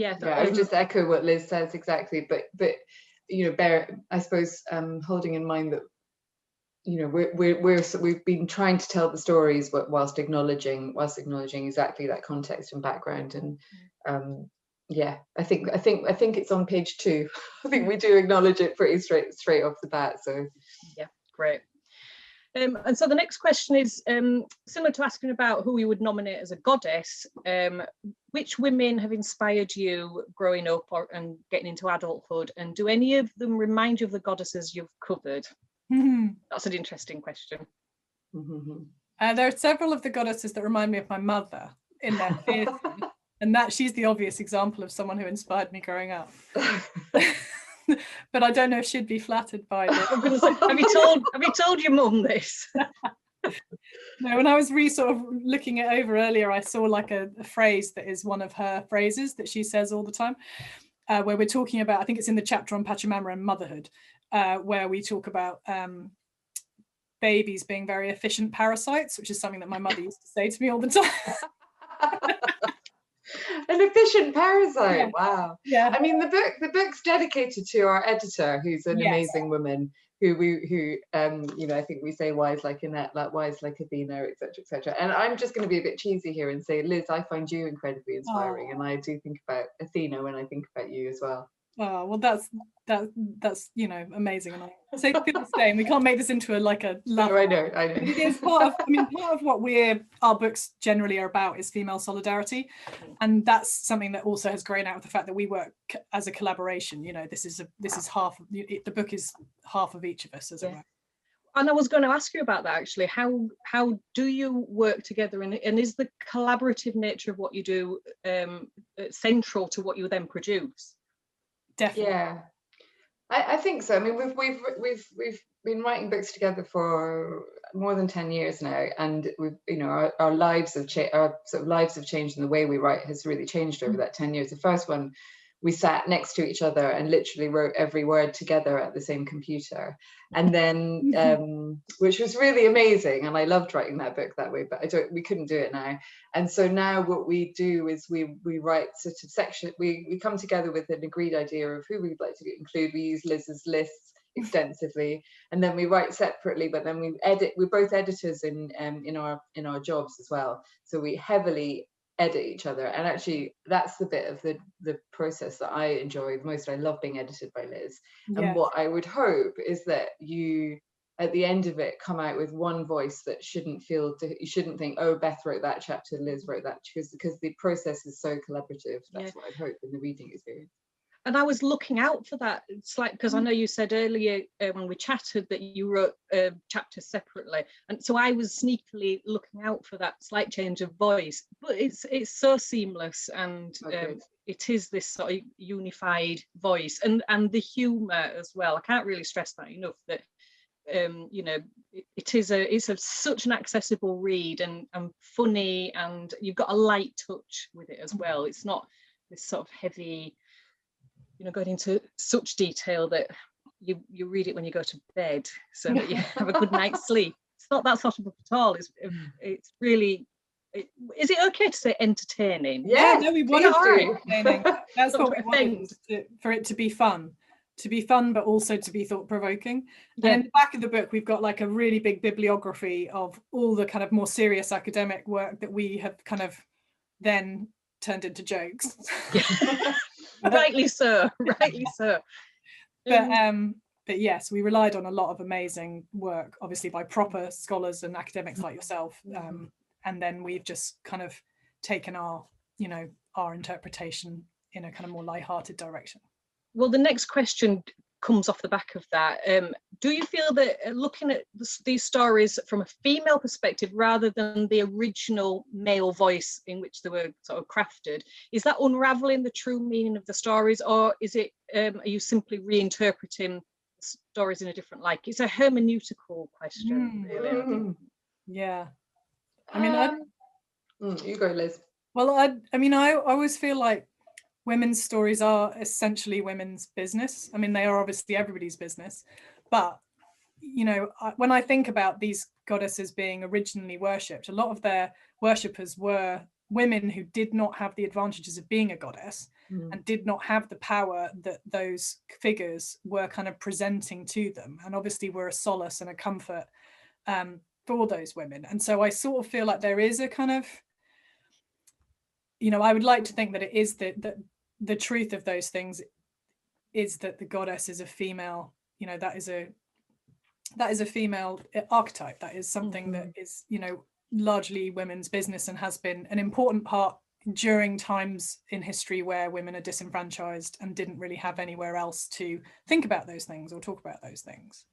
I would just echo what Liz says exactly, but you know, I suppose holding in mind that, you know, we've been trying to tell the stories whilst acknowledging exactly that context and background. And I think it's on page 2. I think we do acknowledge it pretty straight off the bat. So yeah, great. And so the next question is similar to asking about who you would nominate as a goddess. Which women have inspired you growing up and getting into adulthood, and do any of them remind you of the goddesses you've covered? That's an interesting question. There are several of the goddesses that remind me of my mother in their theatre, and that she's the obvious example of someone who inspired me growing up. But I don't know if she'd be flattered by it. I'm gonna say, have you told your mum this? No, when I was sort of looking it over earlier, I saw like a phrase that is one of her phrases that she says all the time, where we're talking about, I think it's in the chapter on Pachamama and motherhood, where we talk about babies being very efficient parasites, which is something that my mother used to say to me all the time. An efficient parasite. Yeah. Wow. Yeah. I mean, the book's dedicated to our editor, who's an amazing woman, who you know, I think we say wise like Annette, like wise like Athena, etc., etc. And I'm just going to be a bit cheesy here and say, Liz, I find you incredibly inspiring, and I do think about Athena when I think about you as well. Oh, well, that's you know, amazing, and I say feel the same. We can't make this into a love. No, I know. It is part of. I mean, part of what our books generally are about is female solidarity, and that's something that also has grown out of the fact that we work as a collaboration. You know, this is half. The book is half of each of us, as it were. And I was going to ask you about that actually. How do you work together, and is the collaborative nature of what you do central to what you then produce? Definitely. Yeah, I think so. I mean, we've been writing books together for more than 10 years now, and we've, our lives have changed. Our sort of lives have changed, and the way we write has really changed over that 10 years. The first one, we sat next to each other and literally wrote every word together at the same computer, and then which was really amazing, and I loved writing that book that way, but we couldn't do it now. And so now what we do is we write sort of section, we come together with an agreed idea of who we'd like to include. We use Liz's lists extensively, and then we write separately, but then we edit. We're both editors in our jobs as well, so we heavily edit each other, and actually that's the bit of the process that I enjoy the most. I love being edited by Liz. Yes. And what I would hope is that you at the end of it come out with one voice that you shouldn't think, oh, Beth wrote that chapter, Liz wrote that, because the process is so collaborative. That's what I hope in the reading experience. And I was looking out for that. It's like, because I know you said earlier when we chatted that you wrote chapters separately, and so I was sneakily looking out for that slight change of voice. But it's so seamless, and it is this sort of unified voice, and the humour as well. I can't really stress that enough. That it's such an accessible read, and funny, and you've got a light touch with it as well. It's not this sort of heavy, going into such detail that you read it when you go to bed so that you have a good night's sleep. It's not that sort of book at all. It's really, is it okay to say entertaining? Yeah, no, we want it to be entertaining. That's what we want, for it to be fun, but also to be thought-provoking. And in the back of the book, we've got like a really big bibliography of all the kind of more serious academic work that we have kind of then turned into jokes. Rightly so. But yes, we relied on a lot of amazing work, obviously by proper scholars and academics like yourself, and then we've just kind of taken our interpretation in a kind of more light-hearted direction. Well, the next question comes off the back of that. Do you feel that looking at these stories from a female perspective rather than the original male voice in which they were sort of crafted, is that unraveling the true meaning of the stories, or is it are you simply reinterpreting stories in a different light? It's a hermeneutical question, really. Yeah, I mean, you go, Liz. Well, I always feel like women's stories are essentially women's business. I mean, they are obviously everybody's business, but when I think about these goddesses being originally worshipped, a lot of their worshippers were women who did not have the advantages of being a goddess and did not have the power that those figures were kind of presenting to them, and obviously were a solace and a comfort for those women. And so I sort of feel like there is a kind of, I would like to think that it is the truth of those things is that the goddess is a female, that is a female archetype. That is something that is, largely women's business, and has been an important part during times in history where women are disenfranchised and didn't really have anywhere else to think about those things or talk about those things.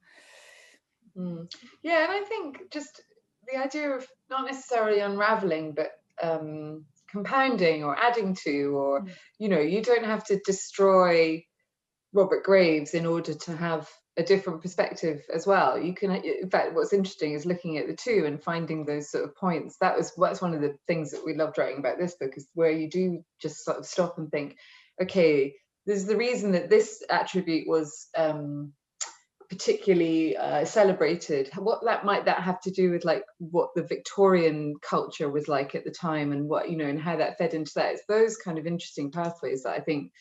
Yeah, and I think just the idea of not necessarily unraveling, but compounding or adding to, or you don't have to destroy Robert Graves in order to have a different perspective as well. You can, in fact, what's interesting is looking at the two and finding those sort of points. That's one of the things that we loved writing about this book, is where you do just sort of stop and think, okay, this is the reason that this attribute was particularly celebrated. What might that have to do with, like, what the Victorian culture was like at the time, and what, and how that fed into that. It's those kind of interesting pathways that I think,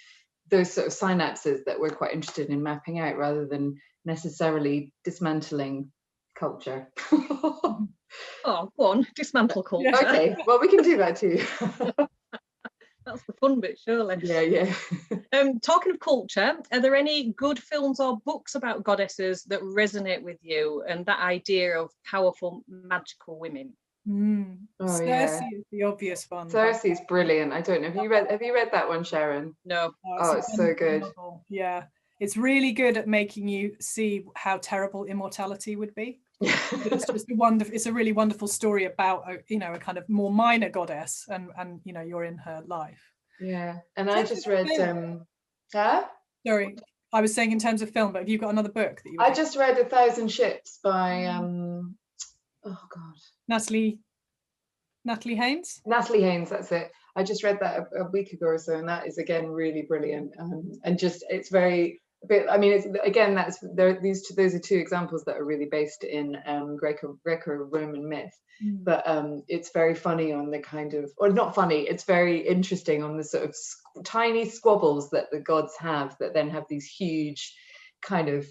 those sort of synapses that we're quite interested in mapping out, rather than necessarily dismantling culture. Oh, go on, dismantle culture. Okay, well, we can do that too. That's the fun bit, surely. Yeah. Talking of culture, are there any good films or books about goddesses that resonate with you, and that idea of powerful, magical women? Circe is the obvious one. Circe's brilliant. I don't know. Have you read that one, Sharon? No. It's so good. Novel. Yeah, it's really good at making you see how terrible immortality would be. It's just it's a really wonderful story about a kind of more minor goddess, and you're in her life. Yeah, and I just read. Sorry, I was saying in terms of film, but have you got another book that you? I just read 1,000 Ships by oh god, Natalie Haynes. Natalie Haynes, that's it. I just read that a week ago or so, and that is again really brilliant. And just it's very I mean, it's, again, those are two examples that are really based in Greco-Roman myth. But it's very funny on the kind of, or not funny, it's very interesting on the sort of tiny squabbles that the gods have that then have these huge kind of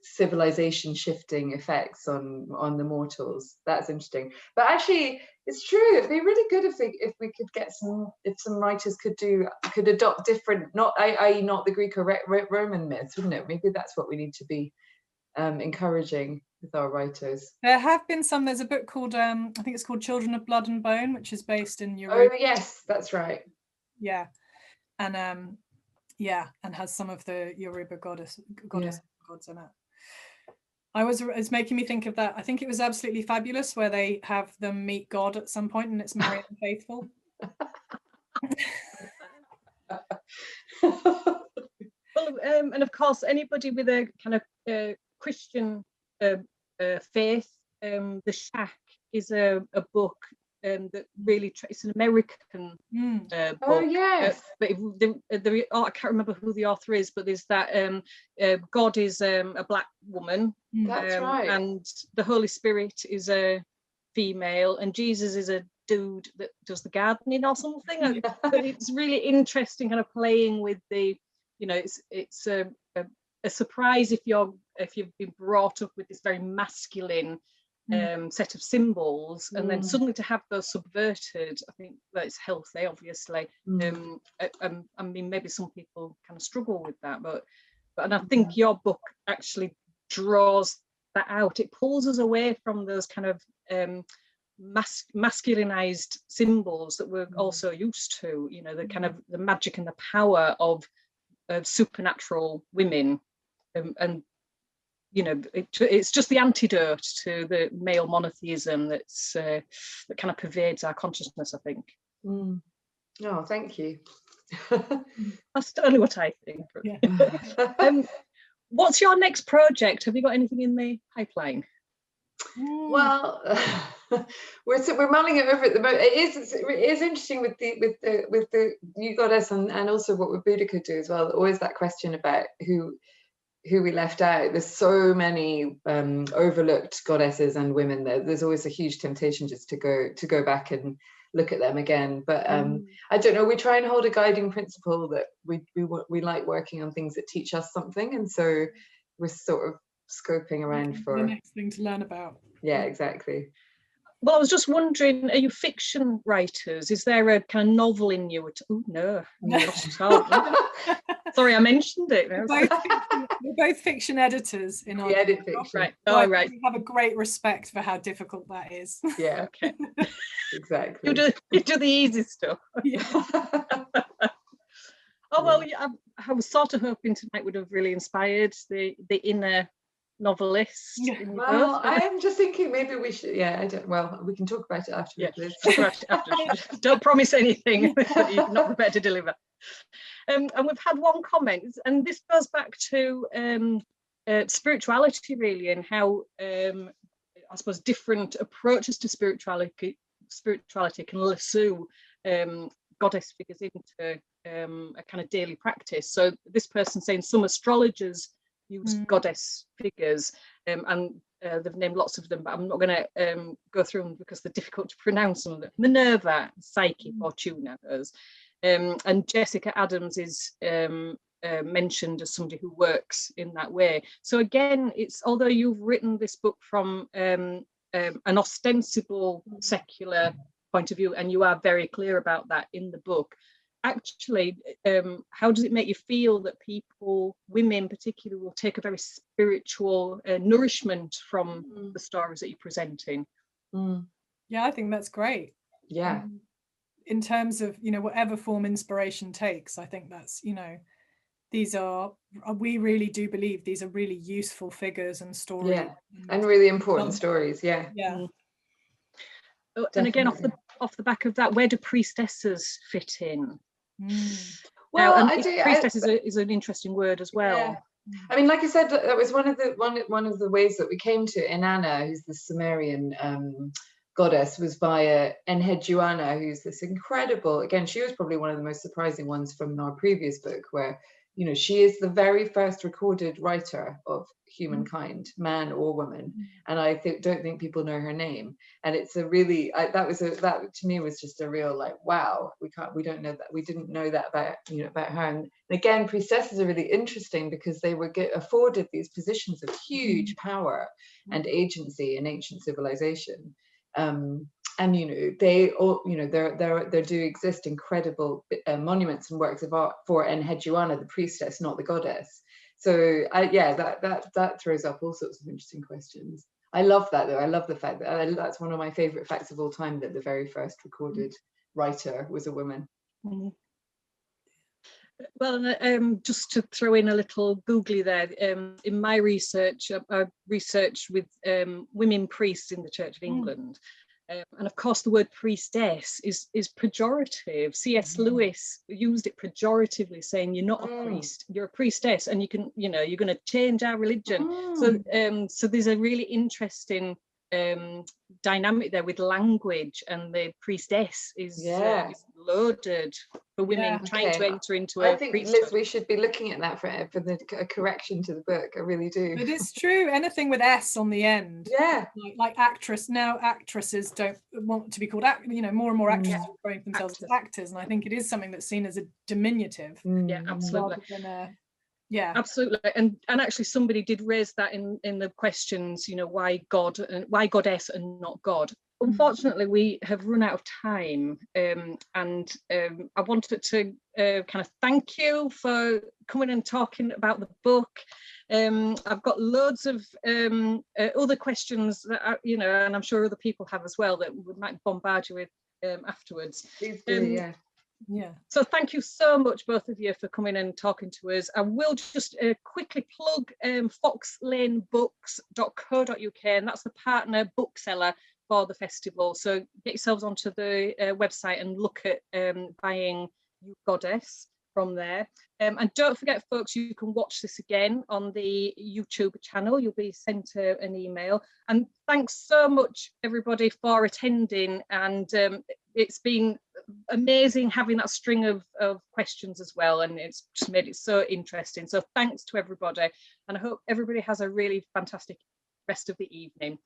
civilization shifting effects on the mortals. That's interesting. But actually, it's true, it'd be really good if we could get if some writers could adopt different, i.e. not the Greco-Roman myths, wouldn't it? Maybe that's what we need to be encouraging with our writers. There have been some. There's a book called I think it's called Children of Blood and Bone, which is based in Europe. Oh yes, that's right. Yeah, and and has some of the Yoruba gods in it. It's making me think of that. I think it was Absolutely Fabulous, where they have them meet God at some point, and it's Marian and Faithful. Well, and of course, anybody with a kind of Christian faith, The Shack is a book that really it's an American book. Oh yes. But I can't remember who the author is, but there's that God is a black woman. That's right. And the Holy Spirit is a female, and Jesus is a dude that does the gardening or something. But it's really interesting, kind of playing with the, you know, it's a surprise if you've been brought up with this very masculine set of symbols, and then suddenly to have those subverted. I think that it's healthy, obviously. I mean, maybe some people kind of struggle with that, but I think your book actually draws that out. It pulls us away from those kind of masculinized symbols that we're also used to, you know, the kind of the magic and the power of supernatural women, and you know, it's just the antidote to the male monotheism that's that kind of pervades our consciousness, I think. Oh, thank you. That's only what I think. Yeah. What's your next project? Have you got anything in the pipeline? Well, we're mulling it over at the moment. It is interesting with the new goddess, and also what would Buddha could do as well. Always that question about who we left out. There's so many overlooked goddesses and women there. There's always a huge temptation just to go back and look at them again. But I don't know, we try and hold a guiding principle that we like working on things that teach us something, and so we're sort of scoping around for the next thing to learn about. Yeah, exactly. Well, I was just wondering, are you fiction writers? Is there a kind of novel in you? Oh no, not at all. Sorry, I mentioned it. We're both fiction editors in our edit fiction. Right. Oh, right. We have a great respect for how difficult that is. Yeah. Okay. Exactly. You do the easy stuff. Yeah. Oh well, yeah, I was sort of hoping tonight would have really inspired the inner novelist. Well, I am just thinking maybe we should. Yeah, I don't. Well, we can talk about it after. Yeah, after. Don't promise anything that you're not prepared to deliver. And we've had one comment, and this goes back to spirituality, really, and how I suppose different approaches to spirituality can lasso goddess figures into a kind of daily practice. So this person saying some astrologers use goddess figures, and they've named lots of them, but I'm not going to go through them because they're difficult to pronounce. Some of them: Minerva, Psyche, Fortuna, those. And Jessica Adams is mentioned as somebody who works in that way. So again, it's, although you've written this book from an ostensible secular point of view, and you are very clear about that in the book, actually, how does it make you feel that people, women particularly, will take a very spiritual nourishment from the stories that you're presenting? Yeah, I think that's great. Yeah. In terms of, you know, whatever form inspiration takes, I think that's, you know, we really do believe these are really useful figures and stories. Yeah, and really important stories. Yeah. Yeah. And again, off the back of that, where do priestesses fit in? Well, priestess is an interesting word as well. Yeah. I mean, like I said, that was one of the ways that we came to Inanna, who's the Sumerian goddess, was via Enheduanna, who's this incredible, again, she was probably one of the most surprising ones from our previous book, where, you know, she is the very first recorded writer of humankind, man or woman, and I don't think people know her name. And it's a really, that to me was just a real, like, wow, we don't know that, we didn't know that about, you know, about her. And again, priestesses are really interesting because they were afforded these positions of huge power and agency in ancient civilization. And you know, they all, you know, there do exist incredible monuments and works of art for Enheduanna, the priestess, not the goddess. So yeah, that throws up all sorts of interesting questions. I love that though. I love the fact that that's one of my favorite facts of all time, that the very first recorded writer was a woman. Well, just to throw in a little googly there, in my research, I researched with women priests in the Church of England. And of course, the word priestess is pejorative. C.S. Lewis used it pejoratively, saying you're not a priest, you're a priestess, and you can, you know, you're going to change our religion. So there's a really interesting dynamic there with language, and the priestess is loaded for women trying to enter into a priesthood. Liz, we should be looking at that for a correction to the book. I really do. It is true. Anything with S on the end, like actress. Now actresses don't want to be called you know, more and more actresses are referring themselves as actors, and I think it is something that's seen as a diminutive. Yeah, absolutely. Yeah, absolutely. And actually somebody did raise that in the questions, you know, why God and why goddess and not God. Unfortunately, we have run out of time, and I wanted to kind of thank you for coming and talking about the book. I've got loads of other questions that are, you know, and I'm sure other people have as well, that we might bombard you with afterwards. Please do, yeah. So thank you so much, both of you, for coming and talking to us. I will just quickly plug foxlanebooks.co.uk, and that's the partner bookseller for the festival. So get yourselves onto the website and look at buying You Goddess from there. And don't forget, folks, you can watch this again on the YouTube channel. You'll be sent an email. And thanks so much, everybody, for attending. And it's been amazing having that string of questions as well. And it's just made it so interesting. So thanks to everybody. And I hope everybody has a really fantastic rest of the evening.